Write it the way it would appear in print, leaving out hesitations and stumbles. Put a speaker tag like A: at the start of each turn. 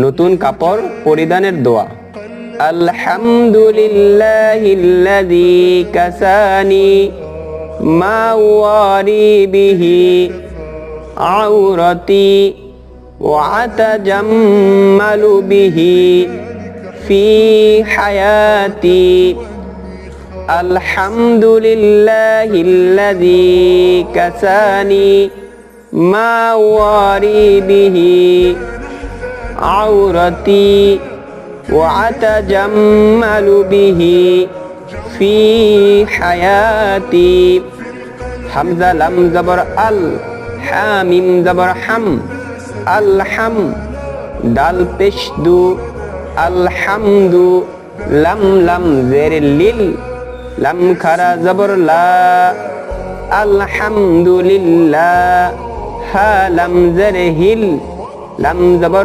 A: নতুন কাপড় পরিধানের দোয়া। আলহামদুলিল্লাহিল্লাযী কাসানি মা ওয়ারি বিহি আওরাতি ওয়া আতাজাম্মালু বিহি ফি হায়াতি। আলহামদুলিল্লাহিল্লাযী কাসানি মা ওয়ারি বিহি আওরাতি ওয়া আতাজাম্মালু বিহি ফি হায়াতি। হামজা লাম জবর আল, হা মিম জবর হাম, আলহাম। দাল পেশ দু, আলহামদু। লাম লাম জের লিল, লাম খারা জবর লা, আলহামদুলিল্লাহ। হা লাম জের হিল, লাম জবর